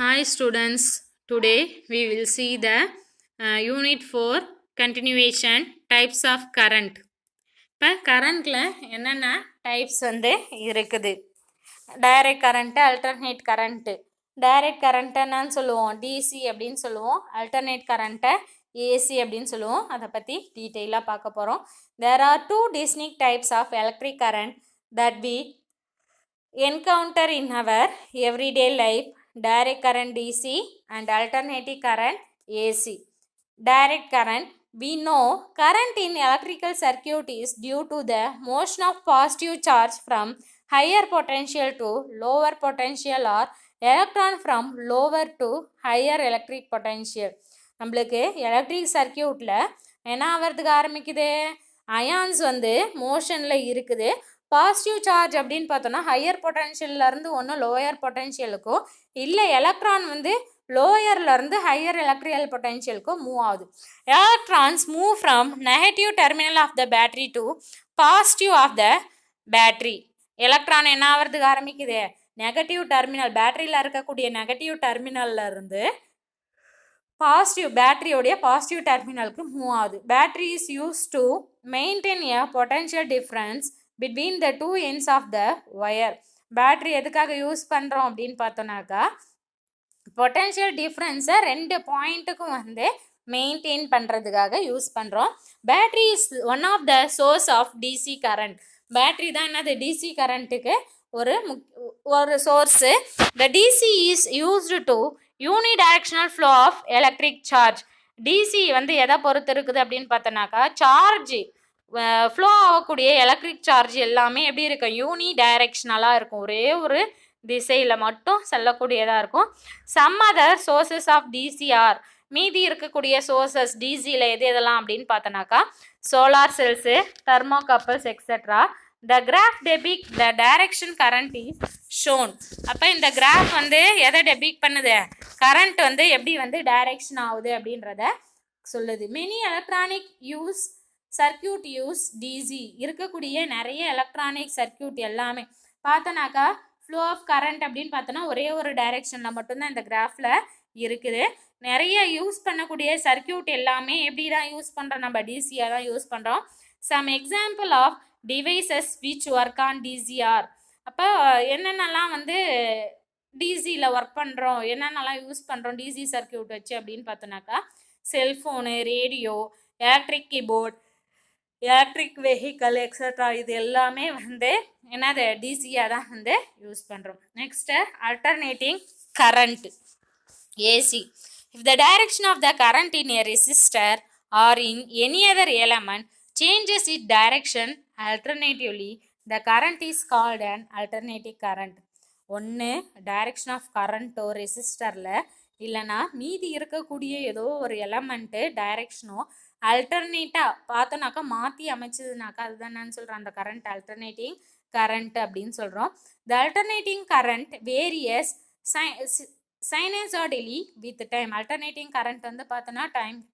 Hi students, today we will see the unit 4 continuation types of current. இப்போ கரண்ட்டில் என்னென்ன types இருக்குது direct current alternate current. Direct கரண்ட்டை என்னன்னு சொல்லுவோம், டிசி அப்படின்னு சொல்லுவோம். அல்டர்னேட் கரண்ட்டை ஏசி அப்படின்னு சொல்லுவோம். அதை பற்றி டீட்டெயிலாக பார்க்க போகிறோம். There are two distinct types of electric current that we encounter in our everyday life: direct current DC and alternating current AC. Direct current, we know current in electrical circuit is due to the motion of positive charge from higher potential to lower potential or electron from lower to higher electric potential. நம்மளுக்கு electric சர்க்கியூட்டில் என்ன ஆகிறதுக்கு ஆரம்பிக்குது, ions மோஷனில் இருக்குது. Positive charge அப்படின்னு பார்த்தோன்னா higher பொட்டென்ஷியல்லேருந்து ஒன்று lower பொட்டென்ஷியலுக்கும், இல்லை எலக்ட்ரான் லோயர்லேருந்து ஹையர் எலக்ட்ரிக்கல் பொட்டென்ஷியலுக்கும் மூவ் ஆகுது. Electrons move from negative terminal of the battery to positive of the battery. Electron என்ன ஆகிறதுக்கு ஆரம்பிக்குது, நெகட்டிவ் டெர்மினல், பேட்டரியில் இருக்கக்கூடிய நெகட்டிவ் டெர்மினல்லேருந்து பாசிட்டிவ், பேட்டரியோடைய பாசிட்டிவ் டெர்மினலுக்கு மூவ் ஆகுது. Battery is use to maintain a potential difference between the two ends of the wire. Battery எதுக்காக யூஸ் பண்ணுறோம் அப்படின்னு பார்த்தோன்னாக்கா, பொட்டென்ஷியல் டிஃப்ரென்ஸை ரெண்டு பாயிண்ட்டுக்கும் மெயின்டைன் பண்ணுறதுக்காக யூஸ் பண்ணுறோம். Battery is one of the source of DC current. Battery தான் என்னது, டிசி கரண்ட்டுக்கு ஒரு source. The DC is used to unidirectional flow of electric charge. DC எதை பொறுத்து இருக்குது அப்படின்னு பார்த்தோன்னாக்கா, சார்ஜ் ஃப்ளோ ஆகக்கூடிய எலக்ட்ரிக் சார்ஜ் எல்லாமே எப்படி இருக்கும், யூனி டைரக்ஷனலாக இருக்கும், ஒரே ஒரு திசையில் மட்டும் செல்லக்கூடியதாக இருக்கும். Some other sources of DC are, மீதி இருக்கக்கூடிய சோர்சஸ் டிசியில் எதெல்லாம் அப்படின்னு பார்த்தோன்னாக்கா, solar cells, thermocouples etcetera. The graph depict the direction current is shown. அப்போ இந்த கிராஃப் எதை டெபிக் பண்ணுது, கரண்ட் எப்படி டைரக்ஷன் ஆகுது அப்படின்றத சொல்லுது. Many electronic use circuit use DC. இருக்கக்கூடிய நிறைய எலக்ட்ரானிக் சர்க்கியூட் எல்லாமே பார்த்தோன்னாக்கா, ஃப்ளோ ஆஃப் கரண்ட் அப்படின்னு பார்த்தோன்னா ஒரே ஒரு டைரெக்ஷனில் மட்டும்தான் இந்த கிராஃபில் இருக்குது. நிறைய யூஸ் பண்ணக்கூடிய சர்க்கியூட் எல்லாமே எப்படி தான் யூஸ் பண்ணுறோம், நம்ம டிசியாக தான் யூஸ் பண்ணுறோம். Some example of devices which work on DC are. அப்போ என்னென்னலாம் டிசியில் ஒர்க் பண்ணுறோம், என்னென்னலாம் யூஸ் பண்ணுறோம் டிசி சர்க்கியூட் வச்சு அப்படின்னு பார்த்தோன்னாக்கா, cellphone, radio, electric keyboard, electric vehicle etcetera. இது எல்லாமே என்னது, டிசியாக தான் யூஸ் பண்ணுறோம். Next alternating current AC. If the direction of the current in a resistor or in any other element changes its direction alternatively, the current is called an alternating current. ஒன்று direction of கரண்ட்டோ ரெசிஸ்டரில், இல்லைனா மீதி இருக்கக்கூடிய ஏதோ ஒரு element டைரக்ஷனோ அல்டர்னேட்டாக பார்த்தோன்னாக்கா மாற்றி அமைச்சதுனாக்கா அதுதான் என்னன்னு சொல்கிறோம், அந்த கரண்ட் அல்டர்னேட்டிங் கரண்ட் அப்படின்னு சொல்கிறோம். The alternating current varies sinusoidally with time. Alternating current பார்த்தோன்னா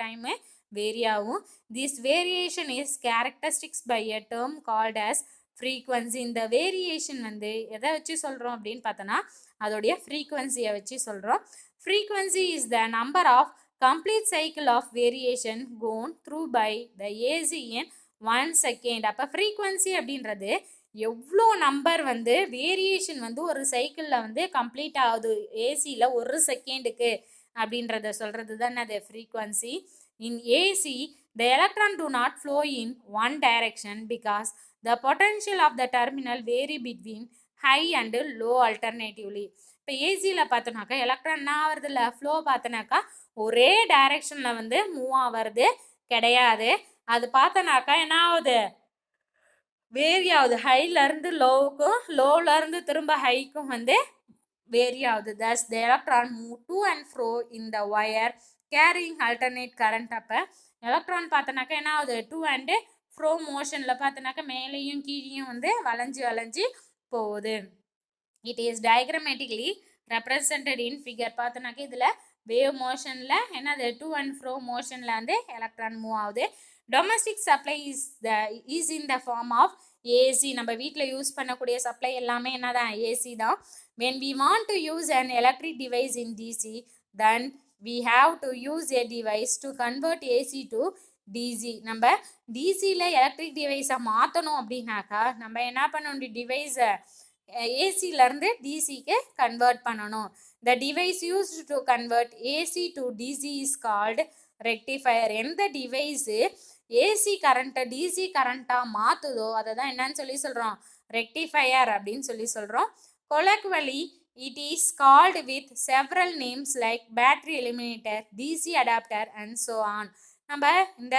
டைமு வேரி ஆகும். This variation is characteristics by a term called as frequency. இந்த வேரியேஷன் எதை வச்சு சொல்கிறோம் அப்படின்னு பார்த்தோன்னா அதோடைய ஃப்ரீக்வன்சியை வச்சு சொல்கிறோம். Frequency is the number of complete cycle of variation gone through by the AC in 1 second. அப்போ ஃப்ரீக்வன்சி அப்படின்றது எவ்வளோ நம்பர் வேரியேஷன் ஒரு சைக்கிளில் கம்ப்ளீட் ஆகுது ஏசியில் ஒரு செகண்டுக்கு அப்படின்றத சொல்கிறது தான் அது frequency. In AC, the electron do not flow in one direction because the potential of the terminal vary between high and low alternatively. இப்போ ஏசியில் பார்த்தோன்னாக்கா எலக்ட்ரான் என்ன ஆகிறது இல்லை, ஃப்ளோ பார்த்தோன்னாக்கா ஒரே டைரெக்ஷனில் மூவ் ஆகிறது கிடையாது. அது பார்த்தோன்னாக்கா என்ன ஆகுது, வேரி ஆகுது, ஹைலேருந்து லோவுக்கும் லோவிலேருந்து திரும்ப ஹைக்கும் வேரி ஆகுது. Thus the electron move to and fro in the wire carrying alternate current. அப்போ எலக்ட்ரான் பார்த்தோன்னாக்கா என்ன ஆகுது, டூ அண்டு ஃப்ரோ மோஷனில் பார்த்தோன்னாக்கா மேலேயும் கீழேயும் வளைஞ்சி போகுது. It is diagrammatically represented in figure. பார்த்தோன்னாக்கா இதில் வேவ் மோஷனில் என்னது, டூ அண்ட் ஃப்ரோ மோஷனில் எலக்ட்ரான் மூவ் ஆகுது. Domestic supply is in the form of AC. நம்ம வீட்டில் யூஸ் பண்ணக்கூடிய சப்ளை எல்லாமே என்னதான், ஏசி தான். when we want to use an electric device in DC, then we have to use a device to convert AC to DC. நம்ம டிசியில் electric டிவைஸை மாற்றணும் அப்படின்னாக்கா நம்ம என்ன பண்ணணும், டிவைஸை ஏசியிலேருந்து டிசிக்கு கன்வெர்ட் பண்ணணும். The device used to convert AC to DC is called rectifier. எந்த device AC கரண்ட்டை டிசி கரண்ட்டாக மாற்றுதோ அதை தான் என்னன்னு சொல்லி சொல்கிறோம், ரெக்டிஃபயர் அப்படின்னு சொல்லி சொல்கிறோம். Colloquially, it is called with several names like battery eliminator, DC adapter and so on. நம்ம இந்த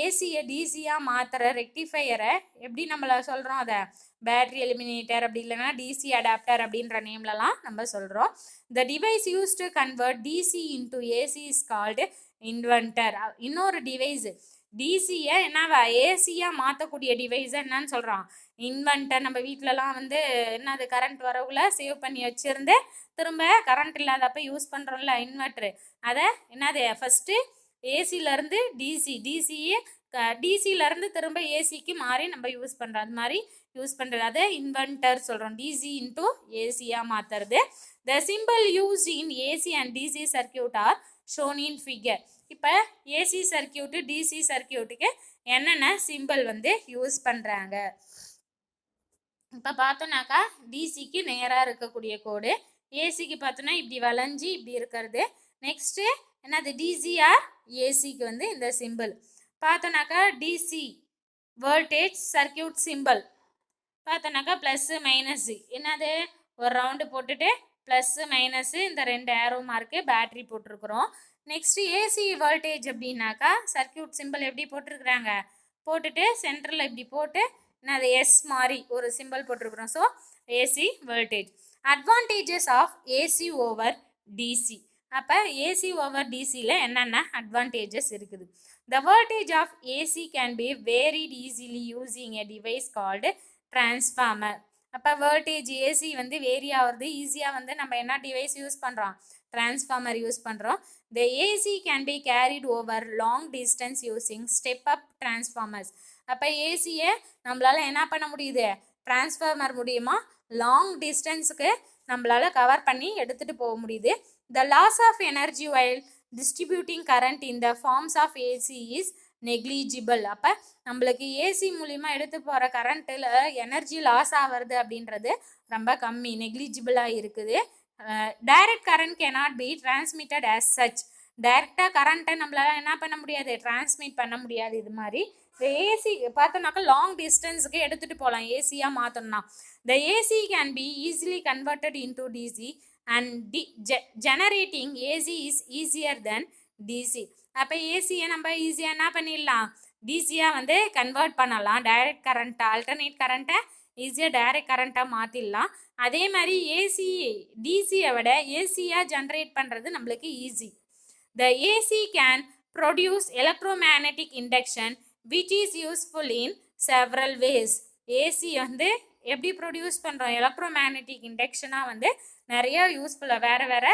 ஏசியை டிசியாக மாற்றுற ரெக்டிஃபையரை எப்படி நம்மள சொல்கிறோம், அதை பேட்ரி எலிமினேட்டர் அப்படி இல்லைன்னா டிசி அடாப்டர் அப்படின்ற நேம்லலாம் நம்ம சொல்கிறோம். The device use to convert DC into AC is called inverter. இன்னொரு டிவைஸு டிசியை என்னவா ஏசியாக மாற்றக்கூடிய டிவைஸை என்னன்னு சொல்கிறோம், இன்வெர்ட்டர். நம்ம வீட்டிலலாம் வந்து என்னது கரண்ட் வரவுல சேவ் பண்ணி வச்சுருந்து திரும்ப கரண்ட் இல்லாதப்போ யூஸ் பண்ணுறோம்ல இன்வெர்ட்ரு, அதை என்னது ஃபஸ்ட்டு ஏசியிலேருந்து டிசியிலேருந்து திரும்ப ஏசிக்கு மாறி நம்ம யூஸ் பண்ணுறோம். அது மாதிரி யூஸ் பண்ணுறது அதை இன்வெர்ட்டர் சொல்கிறோம். டிசி இன்ட்டு ஏசியாக மாற்றுறது. The simple used in AC and DC circuit are shown in figure. இப்போ ஏசி சர்க்கியூட்டு டிசி சர்க்கியூட்டுக்கு என்னென்ன சிம்பிள் வந்து யூஸ் பண்ணுறாங்க. இப்போ பார்த்தோன்னாக்கா டிசிக்கு நேராக இருக்கக்கூடிய கோடு, ஏசிக்கு பார்த்தோன்னா இப்படி வளைஞ்சி இப்படி இருக்கிறது. நெக்ஸ்ட்டு என்னது டிசிஆர் ஏசிக்கு வந்து இந்த சிம்பிள் பார்த்தோன்னாக்கா டிசி வோல்டேஜ் சர்க்கியூட் சிம்பிள் பார்த்தோன்னாக்கா ப்ளஸ்ஸு மைனஸ்ஸு என்னது ஒரு ரவுண்டு போட்டுட்டு ப்ளஸ்ஸு மைனஸ்ஸு இந்த ரெண்டு ஏரோ மார்க்கு பேட்ரி போட்டிருக்கிறோம். நெக்ஸ்ட்டு ஏசி வோல்டேஜ் அப்படின்னாக்கா சர்க்கியூட் சிம்பிள் எப்படி போட்டிருக்கிறாங்க, போட்டுட்டு சென்டரில் இப்படி போட்டு என்னது எஸ் மாதிரி ஒரு சிம்பிள் போட்டிருக்கிறோம். So AC voltage. Advantages of AC over DC. அப்போ ஏசி ஓவர் டிசியில் என்னென்ன அட்வான்டேஜஸ் இருக்குது. The voltage of AC can be varied easily using a device called transformer. அப்போ வோல்டேஜ் ஏசி வந்து வேரி ஆகிறது ஈஸியாக வந்து நம்ம என்ன டிவைஸ் யூஸ் பண்ணுறோம், டிரான்ஸ்ஃபார்மர் யூஸ் பண்ணுறோம். The AC can be carried over long distance using step up transformers. அப்போ ஏசியை நம்மளால் என்ன பண்ண முடியுது, டிரான்ஸ்ஃபார்மர் மூலியமா லாங் டிஸ்டன்ஸுக்கு நம்மளால் கவர் பண்ணி எடுத்துகிட்டு போக முடியுது. The loss of energy while distributing current in the forms of AC is negligible. அப்போ நம்மளுக்கு ஏசி மூலிமா எடுத்து போகிற கரண்ட்டில் எனர்ஜி லாஸ் ஆகிறது அப்படின்றது ரொம்ப கம்மி, நெக்லிஜிபிளாக இருக்குது. Direct current cannot be transmitted as such. டைரெக்டாக கரண்ட்டை நம்மளால் என்ன பண்ண முடியாது, டிரான்ஸ்மிட் பண்ண முடியாது. இது மாதிரி ஏசி பார்த்தோம்னாக்கா லாங் டிஸ்டன்ஸுக்கு எடுத்துகிட்டு போகலாம் ஏசியாக மாற்றணும்னா. The AC can be easily converted into DC and generating AC is easier then DC. அப்போ ஏசியை நம்ம ஈஸியாக என்ன பண்ணிடலாம், டிசியாக வந்து கன்வெர்ட் பண்ணலாம். டைரக்ட் கரண்ட்டை ஆல்டர்னேட் கரண்ட்டை ஈஸியாக டைரக்ட் கரண்ட்டாக மாற்றிடலாம். அதே மாதிரி ஏசி டிசியை விட ஏசியாக ஜென்ரேட் பண்ணுறது நம்மளுக்கு easy. The AC can produce electromagnetic induction which is useful in several ways. AC வந்து எப்படி ப்ரொடியூஸ் பண்ணுறோம், எலக்ட்ரோமேக்னெட்டிக் இண்டக்ஷனாக வந்து நிறைய யூஸ்ஃபுல்லாக வேறு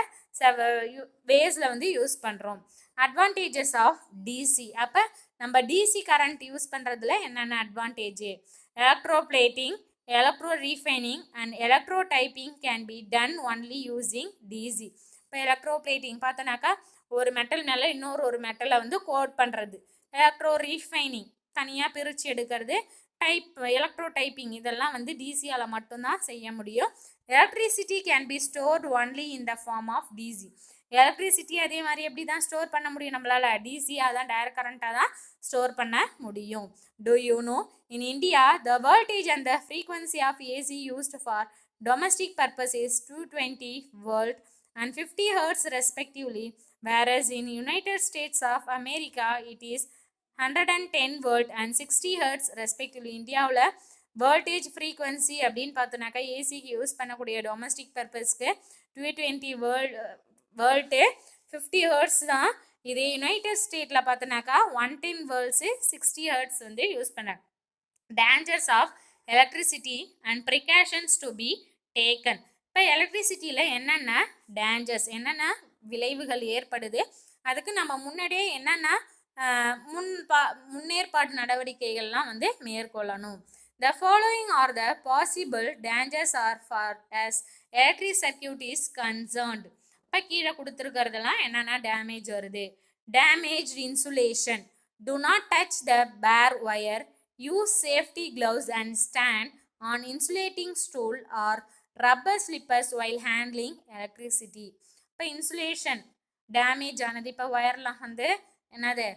வேஸில் வந்து யூஸ் பண்ணுறோம். Advantages of DC. அப்போ நம்ம டிசி கரண்ட் யூஸ் பண்ணுறதுல என்னென்ன advantage, electro plating, electro refining and electro typing can be done only using DC. இப்போ எலக்ட்ரோ பிளேட்டிங் பார்த்தோன்னாக்கா ஒரு மெட்டல் மேலே ஒரு மெட்டலை வந்து கோட் பண்ணுறது. எலக்ட்ரோ ரீஃபைனிங் தனியாக பிரித்து எடுக்கிறது. எலக்ட்ரோ டைப்பிங் இதெல்லாம் வந்து டிசியால் மட்டும்தான் செய்ய முடியும். Electricity can be stored only in the form of DC. Electricity அதே மாதிரி எப்படி தான் ஸ்டோர் பண்ண முடியும் நம்மளால், டிசியாக தான் டைரக்ட் கரண்ட்டாக தான் ஸ்டோர் பண்ண முடியும். Do you know in India the voltage and the frequency of AC used for domestic purpose is 220 volt and 50 hertz respectively, whereas in United States of America it is 110 volt and 60 hertz respectively. இந்தியாவில் voltage frequency அப்படின்னு பார்த்தோன்னாக்கா ஏசிக்கு use பண்ணக்கூடிய domestic பர்பஸ்க்கு 220 volt 50 hertz தான். இதே united ஸ்டேட்டில் பார்த்தோன்னாக்கா 110 volts 60 hertz வந்து யூஸ் பண்ணாங்க. Dangers of electricity and precautions to be taken. இப்போ எலக்ட்ரிசிட்டியில் என்னென்ன டேஞ்சர்ஸ், என்னென்ன விளைவுகள் ஏற்படுது, அதுக்கு நம்ம முன்னாடியே என்னென்ன முன்னேற்பாடு நடவடிக்கைகள்லாம் வந்து மேற்கொள்ளணும். The following are the possible dangers are far as electric circuit is concerned. இப்போ கீழே கொடுத்துருக்கிறதுலாம் என்னென்னா டேமேஜ் வருது. Damaged insulation. Do not touch the bare wire. Use safety gloves and stand on insulating stool or rubber slippers while handling electricity. இப்போ insulation damage ஆனது, இப்போ ஒயர்லாம் வந்து என்னது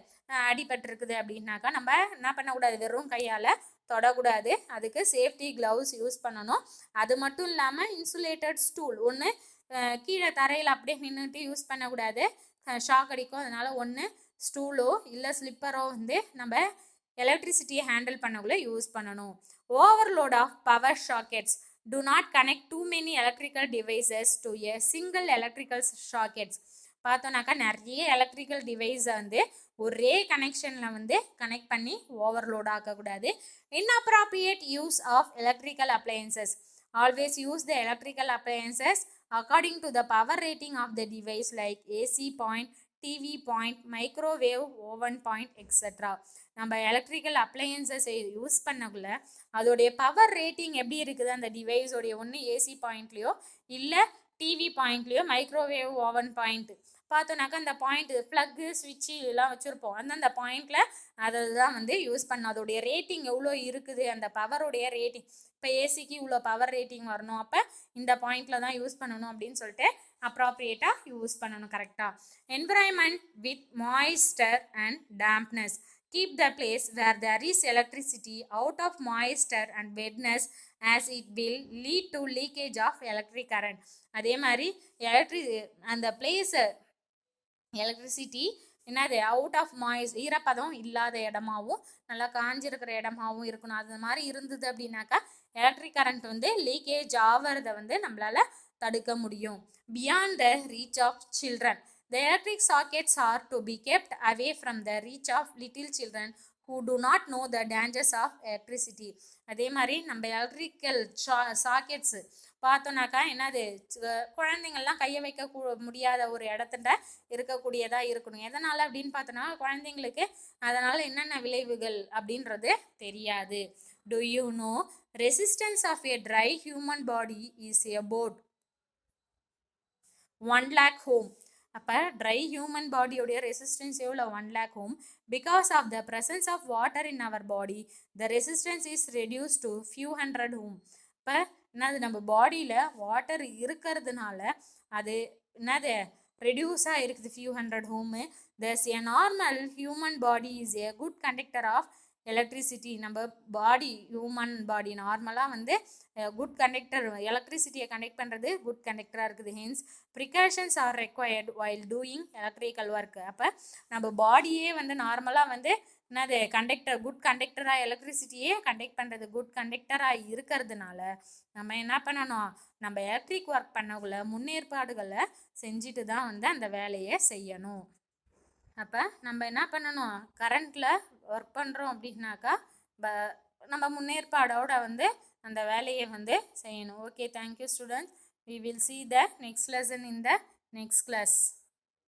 அடிபட்டிருக்குது அப்படின்னாக்கா நம்ம என்ன பண்ணக்கூடாது, வெறும் கையால் தொடக்கூடாது. அதுக்கு சேஃப்டி க்ளவுஸ் யூஸ் பண்ணணும். அது மட்டும் இல்லாமல் இன்சுலேட்டட் ஸ்டூல் ஒன்று கீழே தரையில் அப்படியே நின்றுட்டு யூஸ் பண்ணக்கூடாது, ஷாக் அடிக்கும். அதனால் ஒன்று ஸ்டூலோ இல்லை ஸ்லிப்பரோ வந்து நம்ம எலக்ட்ரிசிட்டியை ஹேண்டில் பண்ணக்குள்ளே யூஸ் பண்ணணும். Overload of power sockets. Do not connect too many electrical devices to a single electrical sockets. பார்த்தோன்னாக்கா நிறைய எலக்ட்ரிக்கல் டிவைஸை வந்து ஒரே கனெக்ஷனில் வந்து கனெக்ட் பண்ணி overload ஆக்கக்கூடாது. Inappropriate use of electrical appliances. Always use the electrical appliances according to the power rating of the device like AC point, TV point, microwave, oven point, etc. நம்ம electrical appliances use பண்ணக்குள்ள அதோடைய power rating எப்படி இருக்குது அந்த டிவைஸோடைய ஒன்று AC பாயிண்ட்லேயோ இல்லை TV பாயிண்ட்லேயோ microwave oven point பார்த்தோன்னாக்கா அந்த point plug ஸ்விட்சு எல்லாம் வச்சுருப்போம். அந்தந்த பாயிண்டில் அதை தான் வந்து யூஸ் பண்ணணும். அதோடைய ரேட்டிங் எவ்வளோ இருக்குது, அந்த பவருடைய ரேட்டிங். இப்போ ஏசிக்கு இவ்வளோ பவர் ரேட்டிங் வரணும், அப்போ இந்த பாயிண்டில் தான் யூஸ் பண்ணணும் அப்படின்னு சொல்லிட்டு அப்ராப்ரியேட்டாக யூஸ் பண்ணணும் கரெக்டாக. Environment with moisture and dampness. Keep the place where there is electricity out of moisture and wetness as it will lead to leakage of electric current. அதே மாதிரி அந்த பிளேஸை எலக்ட்ரிசிட்டி என்னது அவுட் ஆஃப் மாய்ஸ், ஈரப்பதம் இல்லாத இடமாவும் நல்லா காஞ்சிருக்கிற இடமாவும் இருக்கணும். அது மாதிரி இருந்தது அப்படின்னாக்கா எலக்ட்ரிக் கரண்ட் வந்து லீக்கேஜ் ஆகிறத வந்து நம்மளால் தடுக்க முடியும். Beyond the reach of children. The electric sockets are to be kept away from the reach of little children who do not know the dangers of electricity. அதே மாதிரி நம்ம எலக்ட்ரிக்கல் சாக்கெட்ஸு பார்த்தோன்னாக்கா என்னது குழந்தைங்கள்லாம் கையை வைக்க முடியாத ஒரு இடத்துல இருக்கக்கூடியதாக இருக்கணும். எதனால் அப்படின்னு பார்த்தோன்னா குழந்தைங்களுக்கு அதனால் என்னென்ன விளைவுகள் அப்படின்றது தெரியாது. Do you know resistance of a dry human body is about 1 lakh ohm. அப்போ ட்ரை ஹியூமன் பாடியோடைய ரெசிஸ்டன்ஸ் எவ்வளோ 1 lakh ohm. Because of the presence of water in our body the resistance is reduce to few hundred ohm. இப்போ என்னது நம்ம பாடியில் water இருக்கிறதுனால அது என்னது ரெடியூஸாக இருக்குது few hundred ohm. Thus a normal human body is a good conductor of electricity. நம்ம பாடி ஹியூமன் பாடி நார்மலாக வந்து குட் கண்டக்டர், எலக்ட்ரிசிட்டியை கண்டக்ட் பண்ணுறது குட் கண்டக்டராக இருக்குது. Hence precautions are required while doing electrical work. அப்போ நம்ம பாடியே வந்து நார்மலாக வந்து என்னது கண்டக்டர், குட் கண்டக்டராக எலக்ட்ரிசிட்டியே கண்டக்ட் பண்ணுறது குட் கண்டக்டராக இருக்கிறதுனால நம்ம என்ன பண்ணணும், நம்ம எலக்ட்ரிக் ஒர்க் பண்ணக்குள்ள முன்னேற்பாடுகளை செஞ்சுட்டு தான் வந்து அந்த வேலையை செய்யணும். அப்போ நம்ம என்ன பண்ணணும், கரண்ட்டில் ஒர்க் பண்ணுறோம் அப்படின்னாக்கா நம்ம முன்னேற்பாடோட வந்து அந்த வேலையை வந்து செய்யணும். Okay, thank you students. We will see the next lesson in the next class.